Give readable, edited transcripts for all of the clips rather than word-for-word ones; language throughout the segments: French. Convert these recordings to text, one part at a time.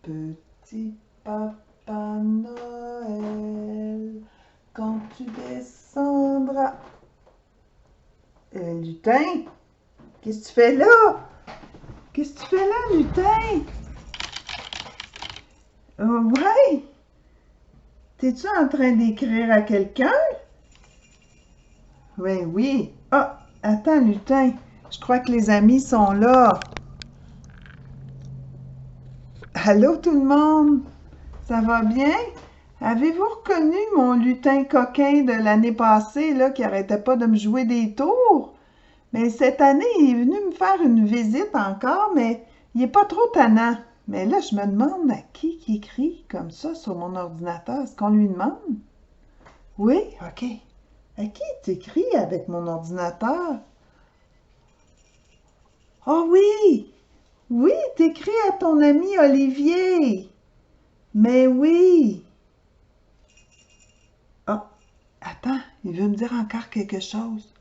Petit Papa Noël, quand tu descendras. Lutin, qu'est-ce que tu fais là? Qu'est-ce que tu fais là, Lutin? Ouais? T'es-tu en train d'écrire à quelqu'un? Oui, oui. Ah, attends, Lutin. Je crois que les amis sont là. Allô, tout le monde? Ça va bien? Avez-vous reconnu mon lutin coquin de l'année passée, là, qui arrêtait pas de me jouer des tours? Mais cette année, il est venu me faire une visite encore, mais il est pas trop tannant. Mais là, je me demande à qui écrit comme ça sur mon ordinateur. Est-ce qu'on lui demande? Oui? OK. À qui t'écris avec mon ordinateur? Oh oui! Oui, t'écris à ton ami Olivier. Mais oui! Ah, attends, il veut me dire encore quelque chose.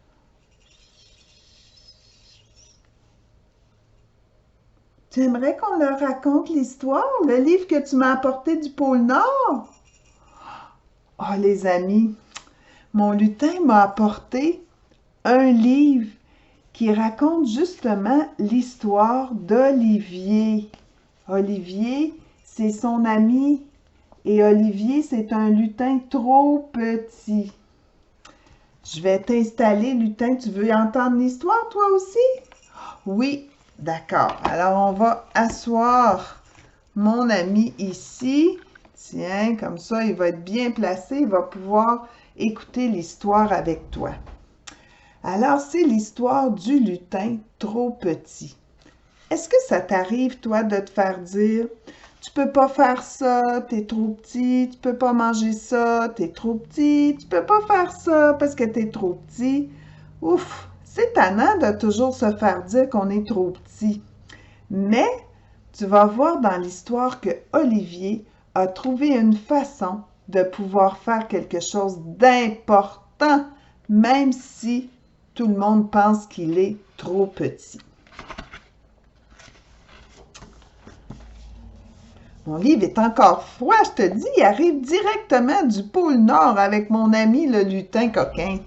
Tu aimerais qu'on leur raconte l'histoire, le livre que tu m'as apporté du pôle Nord? Oh, les amis, mon lutin m'a apporté un livre qui raconte justement l'histoire d'Olivier. Olivier, c'est son ami et Olivier, c'est un lutin trop petit. Je vais t'installer, lutin. Tu veux entendre l'histoire, toi aussi? Oui, d'accord. Alors, on va asseoir mon ami ici. Tiens, comme ça, il va être bien placé. Il va pouvoir écouter l'histoire avec toi. Alors, c'est l'histoire du lutin trop petit. Est-ce que ça t'arrive, toi, de te faire dire « Tu peux pas faire ça, t'es trop petit, tu peux pas manger ça, t'es trop petit, tu peux pas faire ça parce que t'es trop petit. » Ouf, c'est tannant de toujours se faire dire qu'on est trop petit. Mais tu vas voir dans l'histoire que Olivier a trouvé une façon de pouvoir faire quelque chose d'important, même si tout le monde pense qu'il est trop petit. Mon livre est encore froid, je te dis, il arrive directement du pôle Nord avec mon ami le lutin coquin.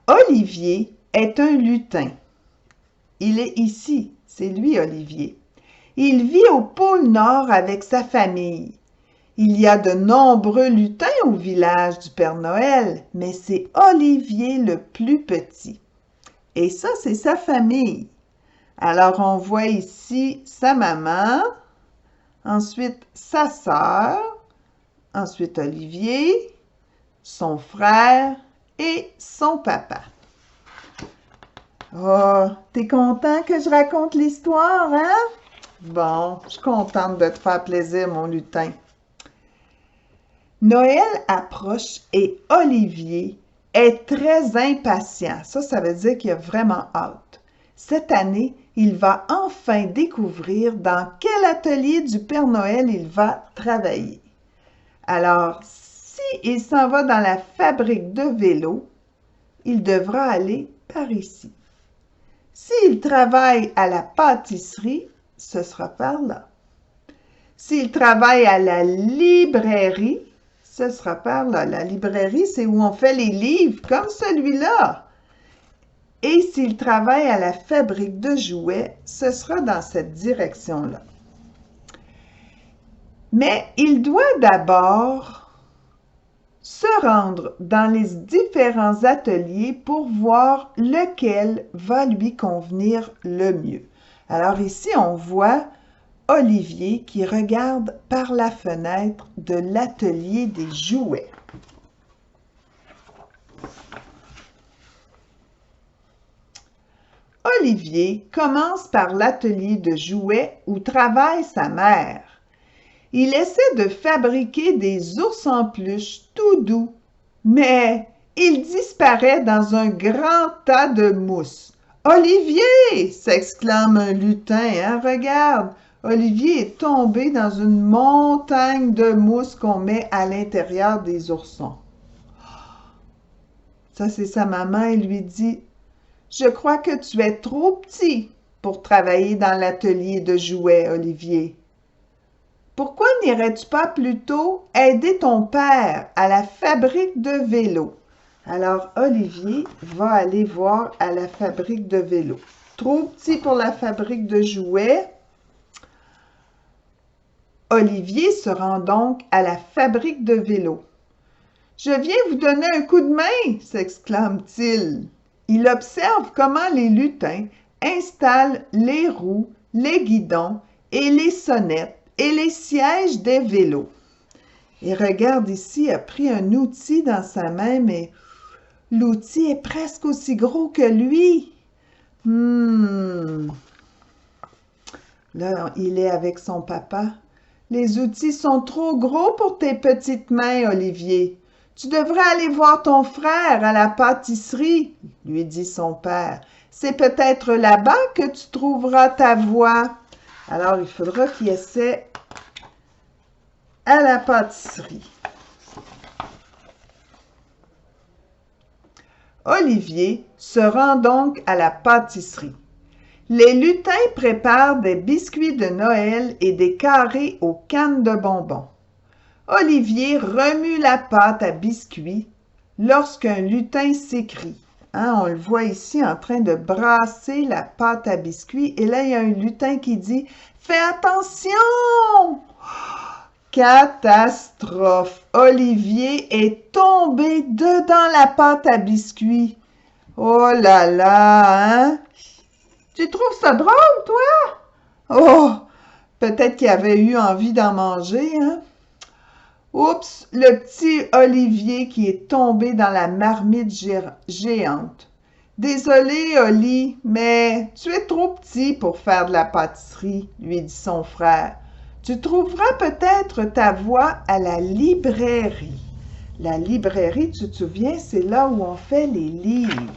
Olivier est un lutin. Il est ici, c'est lui Olivier. Il vit au pôle Nord avec sa famille. Il y a de nombreux lutins au village du Père Noël, mais c'est Olivier le plus petit. Et ça, c'est sa famille. Alors, on voit ici sa maman, ensuite sa sœur, ensuite Olivier, son frère et son papa. Oh, t'es content que je raconte l'histoire, hein? Bon, je suis contente de te faire plaisir, mon lutin. Noël approche et Olivier est très impatient. Ça veut dire qu'il a vraiment hâte. Cette année, il va enfin découvrir dans quel atelier du Père Noël il va travailler. Alors, s'il s'en va dans la fabrique de vélos, il devra aller par ici. S'il travaille à la pâtisserie, ce sera par là. S'il travaille à la librairie, ce sera par là. La librairie, c'est où on fait les livres, comme celui-là. Et s'il travaille à la fabrique de jouets, ce sera dans cette direction-là. Mais il doit d'abord se rendre dans les différents ateliers pour voir lequel va lui convenir le mieux. Alors ici, on voit Olivier qui regarde par la fenêtre de l'atelier des jouets. Olivier commence par l'atelier de jouets où travaille sa mère. Il essaie de fabriquer des ours en peluche tout doux, mais il disparaît dans un grand tas de mousse. « Olivier! » s'exclame un lutin. Hein? Regarde, Olivier est tombé dans une montagne de mousse qu'on met à l'intérieur des oursons. Ça, c'est sa maman. Elle lui dit « Je crois que tu es trop petit pour travailler dans l'atelier de jouets, Olivier. » pourquoi n'irais-tu pas plutôt aider ton père à la fabrique de vélos? Alors, Olivier va aller voir à la fabrique de vélos. Trop petit pour la fabrique de jouets. Olivier se rend donc à la fabrique de vélos. « Je viens vous donner un coup de main !» s'exclame-t-il. Il observe comment les lutins installent les roues, les guidons et les sonnettes et les sièges des vélos. Et regarde ici, il a pris un outil dans sa main, mais l'outil est presque aussi gros que lui. Là, il est avec son papa. « Les outils sont trop gros pour tes petites mains, Olivier. Tu devrais aller voir ton frère à la pâtisserie, » lui dit son père. « C'est peut-être là-bas que tu trouveras ta voie. » Alors, il faudra qu'il essaie à la pâtisserie. Olivier se rend donc à la pâtisserie. Les lutins préparent des biscuits de Noël et des carrés aux cannes de bonbons. Olivier remue la pâte à biscuits lorsqu'un lutin s'écrie. On le voit ici en train de brasser la pâte à biscuits. Et là, il y a un lutin qui dit « Fais attention! » Catastrophe! Olivier est tombé dedans la pâte à biscuits. Oh là là, hein? Tu trouves ça drôle, toi? Oh, peut-être qu'il avait eu envie d'en manger, hein? Oups, le petit Olivier qui est tombé dans la marmite géante. Désolé, Oli, mais tu es trop petit pour faire de la pâtisserie, lui dit son frère. Tu trouveras peut-être ta voie à la librairie. La librairie, tu te souviens, c'est là où on fait les livres.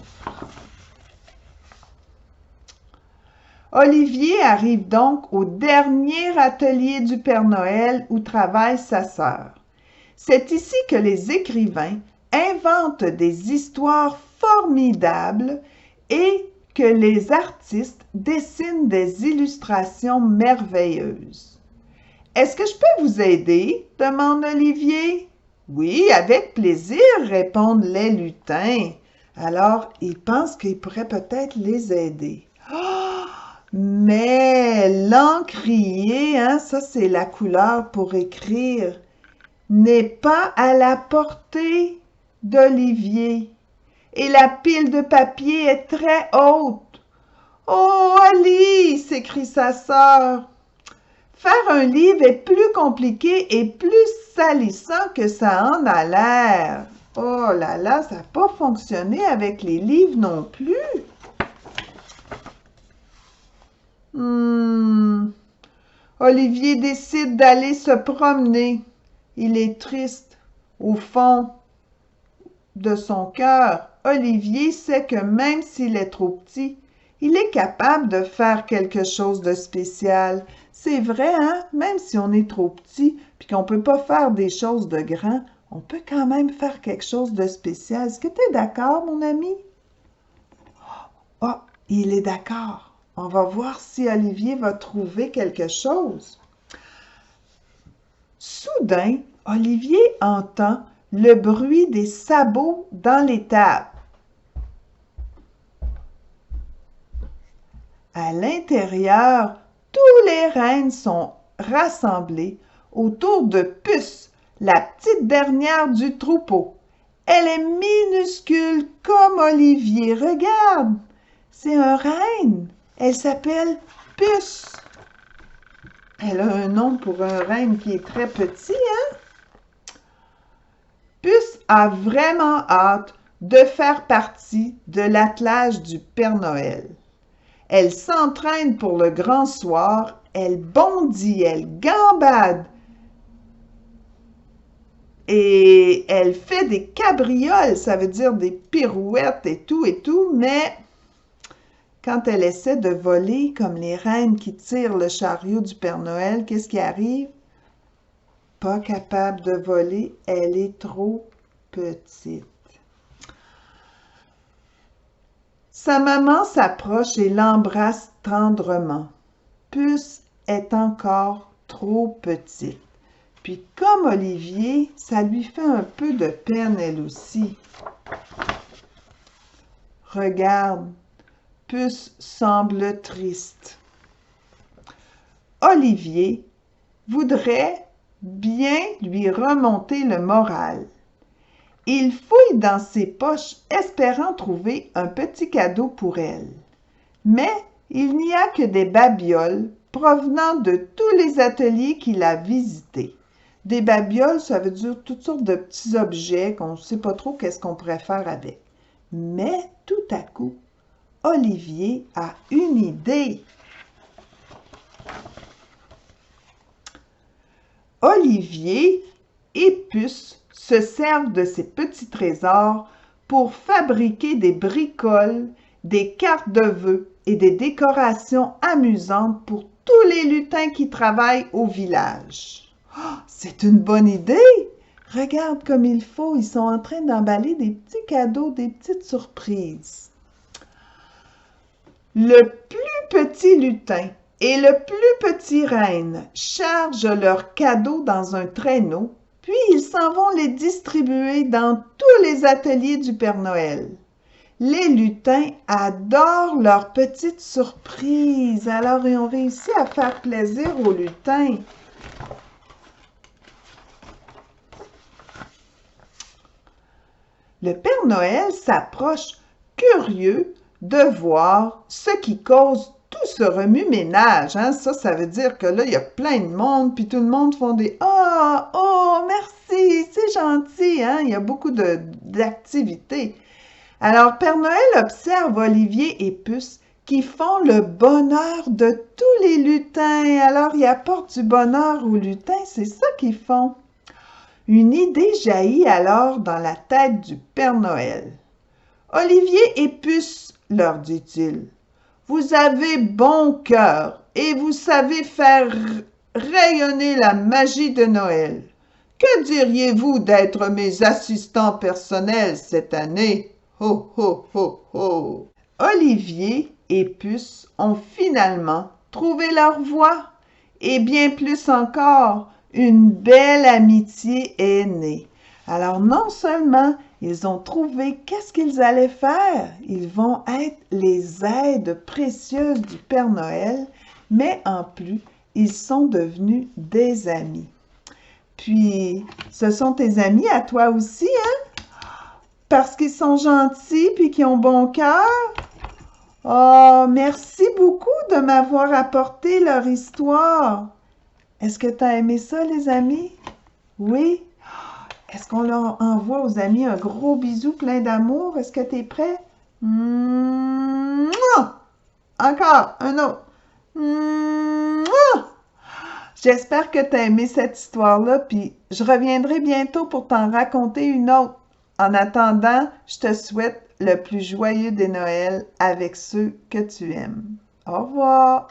Olivier arrive donc au dernier atelier du Père Noël où travaille sa sœur. C'est ici que les écrivains inventent des histoires formidables et que les artistes dessinent des illustrations merveilleuses. « Est-ce que je peux vous aider? » demande Olivier. « Oui, avec plaisir, » répondent les lutins. Alors, il pense qu'il pourrait peut-être les aider. Oh! Mais l'encrier, ça c'est la couleur pour écrire, n'est pas à la portée d'Olivier. Et la pile de papier est très haute. « Oh, Ali! » s'écrie sa sœur. « Faire un livre est plus compliqué et plus salissant que ça en a l'air. » Oh là là, ça n'a pas fonctionné avec les livres non plus. Olivier décide d'aller se promener. Il est triste. Au fond de son cœur, Olivier sait que même s'il est trop petit, il est capable de faire quelque chose de spécial. C'est vrai, hein? Même si on est trop petit puis qu'on ne peut pas faire des choses de grand, on peut quand même faire quelque chose de spécial. Est-ce que tu es d'accord, mon ami? Oh, il est d'accord. On va voir si Olivier va trouver quelque chose. Soudain, Olivier entend le bruit des sabots dans l'étable. À l'intérieur, tous les rennes sont rassemblés autour de Puce, la petite dernière du troupeau. Elle est minuscule comme Olivier. Regarde, c'est un renne. Elle s'appelle Puce. Elle a un nom pour un renne qui est très petit, hein? Puce a vraiment hâte de faire partie de l'attelage du Père Noël. Elle s'entraîne pour le grand soir, elle bondit, elle gambade et elle fait des cabrioles, ça veut dire des pirouettes et tout, mais quand elle essaie de voler comme les reines qui tirent le chariot du Père Noël, qu'est-ce qui arrive? Pas capable de voler, elle est trop petite. Sa maman s'approche et l'embrasse tendrement. Puce est encore trop trop petite. Puis comme Olivier, ça lui fait un peu de peine elle aussi. Regarde, Puce semble triste. Olivier voudrait bien lui remonter le moral. Il fouille dans ses poches espérant trouver un petit cadeau pour elle. Mais il n'y a que des babioles provenant de tous les ateliers qu'il a visités. Des babioles, ça veut dire toutes sortes de petits objets qu'on ne sait pas trop qu'est-ce qu'on pourrait faire avec. Mais tout à coup, Olivier a une idée. Olivier et Puce se servent de ces petits trésors pour fabriquer des bricoles, des cartes de vœux et des décorations amusantes pour tous les lutins qui travaillent au village. Oh, c'est une bonne idée! Regarde comme il faut, ils sont en train d'emballer des petits cadeaux, des petites surprises. Le plus petit lutin et le plus petit renne chargent leurs cadeaux dans un traîneau, puis ils s'en vont les distribuer dans tous les ateliers du Père Noël. Les lutins adorent leurs petites surprises, alors ils ont réussi à faire plaisir aux lutins. Le Père Noël s'approche, curieux de voir ce qui cause tout ce remue-ménage. Hein? Ça veut dire que là, il y a plein de monde, puis tout le monde font des « Ah, oh, merci, c'est gentil! Hein? » Il y a beaucoup d'activités. Alors, Père Noël observe Olivier et Puce qui font le bonheur de tous les lutins. Alors, ils apportent du bonheur aux lutins, c'est ça qu'ils font. Une idée jaillit alors dans la tête du Père Noël. « Olivier et Puce, leur dit-il, vous avez bon cœur et vous savez faire rayonner la magie de Noël. Que diriez-vous d'être mes assistants personnels cette année? Ho, ho, ho, ho! » Olivier et Puce ont finalement trouvé leur voie et bien plus encore, une belle amitié est née. Alors non seulement ils ont trouvé qu'est-ce qu'ils allaient faire, ils vont être les aides précieuses du Père Noël, mais en plus, ils sont devenus des amis. Puis, ce sont tes amis à toi aussi, hein? Parce qu'ils sont gentils puis qu'ils ont bon cœur. Oh, merci beaucoup de m'avoir apporté leur histoire. Est-ce que tu as aimé ça, les amis? Oui? Est-ce qu'on leur envoie aux amis un gros bisou plein d'amour? Est-ce que tu es prêt? Mouah! Encore, un autre. Mouah! J'espère que tu as aimé cette histoire-là, puis je reviendrai bientôt pour t'en raconter une autre. En attendant, je te souhaite le plus joyeux des Noëls avec ceux que tu aimes. Au revoir!